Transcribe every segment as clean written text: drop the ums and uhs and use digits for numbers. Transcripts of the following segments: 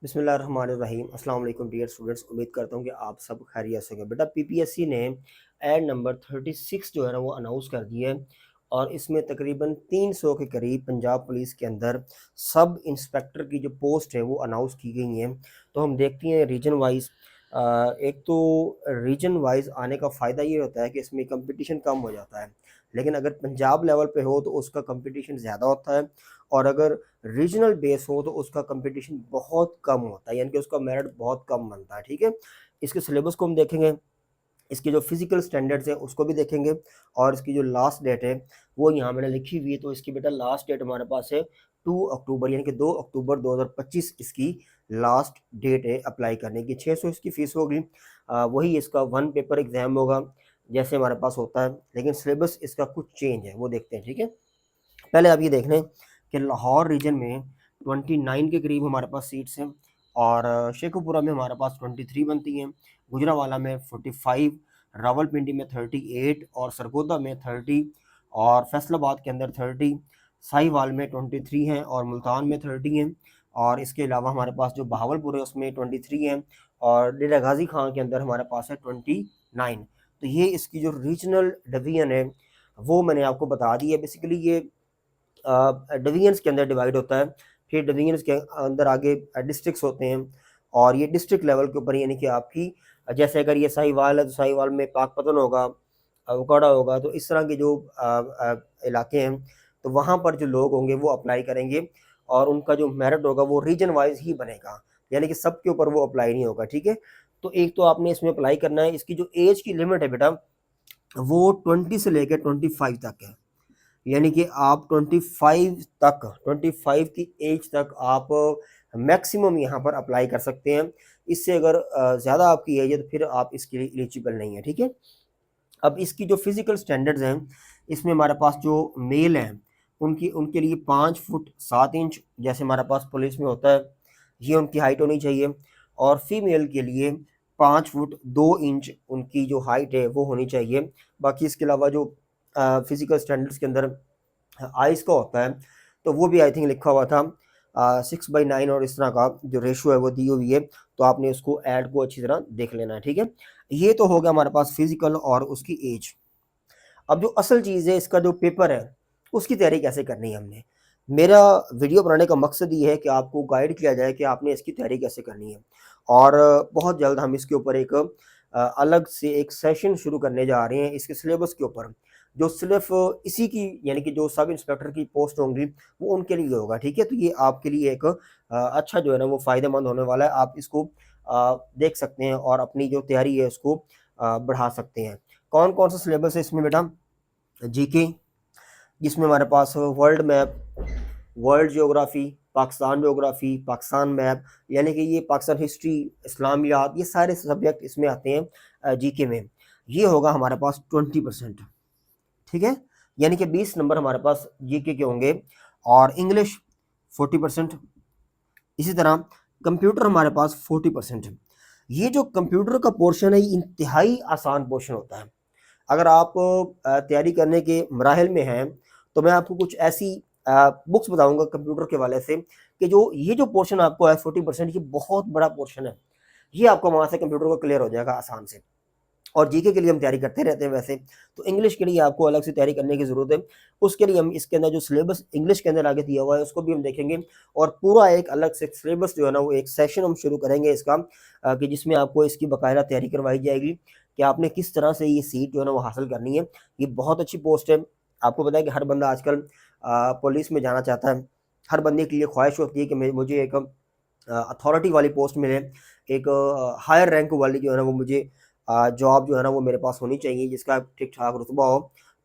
बिस्मिल्लाहिर्रहमानिर्रहीम। अस्सलाम वालेकुम डियर स्टूडेंट्स, उम्मीद करता हूँ कि आप सब खैरियत से होंगे। बेटा पीपीएससी ने ऐड नंबर 36 जो है ना वो अनाउंस कर दिया है और इसमें तकरीबन 300 के करीब पंजाब पुलिस के अंदर सब इंस्पेक्टर की जो पोस्ट है वो अनाउंस की गई हैं। तो हम देखते हैं रीजन वाइज। एक तो रीजन वाइज आने का फ़ायदा ये होता है कि इसमें कंपटीशन कम हो जाता है, लेकिन अगर पंजाब लेवल पे हो तो उसका कंपटीशन ज़्यादा होता है, और अगर रीजनल बेस हो तो उसका कंपटीशन बहुत कम होता है, यानी कि उसका मेरिट बहुत कम बनता है। ठीक है, इसके सिलेबस को हम देखेंगे, इसकी जो फिजिकल स्टैंडर्ड्स है उसको भी देखेंगे, और इसकी जो लास्ट डेट है वो यहाँ मैंने लिखी हुई है। तो इसकी बेटा लास्ट डेट हमारे पास है 2 अक्टूबर, यानी कि 2 अक्टूबर 2025 इसकी लास्ट डेट है अप्लाई करने की। 600 इसकी फ़ीस होगी। वही इसका वन पेपर एग्ज़ाम होगा जैसे हमारे पास होता है, लेकिन सिलेबस इसका कुछ चेंज है, वो देखते हैं। ठीक है, पहले आप ये देख लें कि लाहौर रीजन में 29 के करीब हमारे पास सीट्स हैं, और शेखुपुरा में हमारे पास 23 बनती हैं, गुजरावाला में 45, रावलपिंडी में 38, और सरगोदा में 30, और फैसलाबाद के अंदर 30, साहिवाल में 23 हैं, और मुल्तान में 30 हैं, और इसके अलावा हमारे पास जो बहावलपुर है उसमें 23 हैं, और डेरा गाजी खां के अंदर हमारे पास है 29। तो ये इसकी जो रीजनल डिवीजन है वो मैंने आपको बता दी है। बेसिकली ये डिवीजन्स के अंदर डिवाइड होता है, फिर डिवीजन्स के अंदर आगे डिस्ट्रिक्ट्स होते हैं, और ये डिस्ट्रिक्ट लेवल के ऊपर, यानी कि आपकी जैसे अगर ये साहिवाल है तो साहिवाल में पाकपतन होगा, उकाड़ा होगा, तो इस तरह के जो इलाके हैं तो वहाँ पर जो लोग होंगे वो अप्लाई करेंगे, और उनका जो मेरिट होगा वो रीजन वाइज ही बनेगा, यानी कि सब के ऊपर वो अप्लाई नहीं होगा। ठीक है, तो एक तो आपने इसमें अप्लाई करना है। इसकी जो एज की लिमिट है बेटा वो 20 से लेकर 25 तक है, यानी कि आप 25 की एज तक आप मैक्सिमम यहाँ पर अप्लाई कर सकते हैं। इससे अगर ज़्यादा आपकी एज है तो फिर आप इसके लिए एलिजिबल नहीं है। ठीक है, अब इसकी जो फिजिकल स्टैंडर्ड्स हैं, इसमें हमारे पास जो मेल हैं उनकी उनके लिए 5 फुट 7 इंच जैसे हमारे पास पुलिस में होता है, ये उनकी हाइट होनी चाहिए। और फीमेल के लिए 5 फुट 2 इंच उनकी जो हाइट है वो होनी चाहिए। बाकी इसके अलावा जो फिजिकल स्टैंडर्ड्स के अंदर आइस का होता है तो वो भी आई थिंक लिखा हुआ था 6/9, और इस तरह का जो रेशो है वो दी हुई है, तो आपने उसको ऐड को अच्छी तरह देख लेना है। ठीक है, ये तो हो गया हमारे पास फिजिकल और उसकी एज। अब जो असल चीज़ है, इसका जो पेपर है उसकी तैयारी कैसे करनी है हमने। मेरा वीडियो बनाने का मकसद ये है कि आपको गाइड किया जाए कि आपने इसकी तैयारी कैसे करनी है, और बहुत जल्द हम इसके ऊपर एक अलग से एक सेशन शुरू करने जा रहे हैं इसके सिलेबस के ऊपर, जो सिर्फ इसी की, यानी कि जो सब इंस्पेक्टर की पोस्ट होंगी वो उनके लिए होगा। ठीक है, तो ये आपके लिए एक अच्छा जो है ना वो फ़ायदेमंद होने वाला है। आप इसको देख सकते हैं और अपनी जो तैयारी है उसको बढ़ा सकते हैं। कौन कौन सा सिलेबस है इसमें बेटा? जीके, जिसमें हमारे पास world map, world geography, Pakistan geography, Pakistan map, यानी कि ये पाकिस्तान हिस्ट्री, इस्लामियात, ये सारे सब्जेक्ट इसमें आते हैं जीके में। ये होगा हमारे पास 20%। ठीक है, यानी कि 20 नंबर हमारे पास जीके के होंगे, और इंग्लिश 40%। इसी तरह कंप्यूटर हमारे पास 40% है। ये जो कंप्यूटर का पोर्शन है ये इंतहाई आसान पोर्शन होता है। अगर आप तैयारी करने के मराहिल में हैं तो मैं आपको कुछ ऐसी बुक्स बताऊंगा कंप्यूटर के वाले से कि जो ये जो पोर्शन आपको है 40%, ये बहुत बड़ा पोर्शन है। ये आपको वहाँ से कंप्यूटर को क्लियर हो जाएगा आसान से। और जीके के लिए हम तैयारी करते रहते हैं वैसे, तो इंग्लिश के लिए आपको अलग से तैयारी करने की ज़रूरत है। उसके लिए हम इसके अंदर जो सिलेबस इंग्लिश के अंदर आगे दिया हुआ है उसको भी हम देखेंगे, और पूरा एक अलग से सिलेबस जो है ना वो एक सेशन हम शुरू करेंगे इसका, कि जिसमें आपको इसकी बाकायदा तैयारी करवाई जाएगी कि आपने किस तरह से ये सीट जो है ना वो हासिल करनी है। ये बहुत अच्छी पोस्ट है। आपको पता है कि हर बंदा आजकल पुलिस में जाना चाहता है। हर बंदे के लिए ख्वाहिश होती है कि मुझे एक अथॉरिटी वाली पोस्ट मिले, एक हायर रैंक वाली जो है ना वो मुझे जॉब जो है ना वो मेरे पास होनी चाहिए, जिसका ठीक-ठाक रुतबा हो।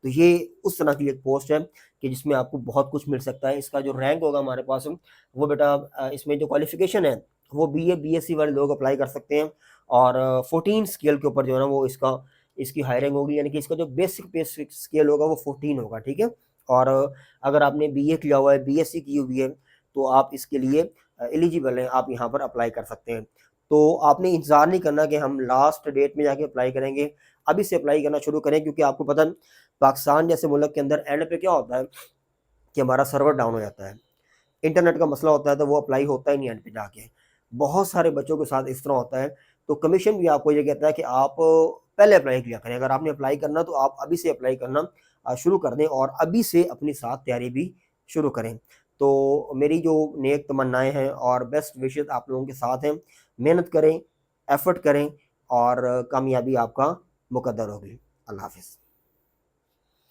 तो ये उस तरह की एक पोस्ट है कि जिसमें आपको बहुत कुछ मिल सकता है। इसका जो रैंक होगा हमारे पास वो बेटा इसमें जो क्वालिफ़िकेशन है वो बीए, बीएससी वाले लोग अप्लाई कर सकते हैं, और 14 स्केल के ऊपर जो है ना वो इसकी हायरिंग होगी, यानी कि इसका जो बेसिक पे स्केल होगा वो 14 होगा। ठीक है, और अगर आपने बीए किया हुआ है, बीएससी की हुई है, तो आप इसके लिए एलिजिबल हैं, आप यहाँ पर अप्लाई कर सकते हैं। तो आपने इंतज़ार नहीं करना कि हम लास्ट डेट में जाके अप्लाई करेंगे, अभी से अप्लाई करना शुरू करें, क्योंकि आपको पता है पाकिस्तान जैसे मुल्क के अंदर एंड पे क्या होता है कि हमारा सर्वर डाउन हो जाता है, इंटरनेट का मसला होता है, तो वो अप्लाई होता ही नहीं एंड पे जाके। बहुत सारे बच्चों के साथ इस तरह होता है। तो कमीशन भी आपको ये कहता है कि आप पहले अप्लाई किया करें। अगर आपने अप्लाई करना तो आप अभी से अप्लाई करना शुरू कर दें और अभी से अपनी साथ तैयारी भी शुरू करें। तो मेरी जो नेक तमन्नाएँ हैं और बेस्ट विशेज़ आप लोगों के साथ हैं। मेहनत करें, एफ़र्ट करें और कामयाबी आपका मुकद्दर होगी। अल्लाह हाफ़िज़।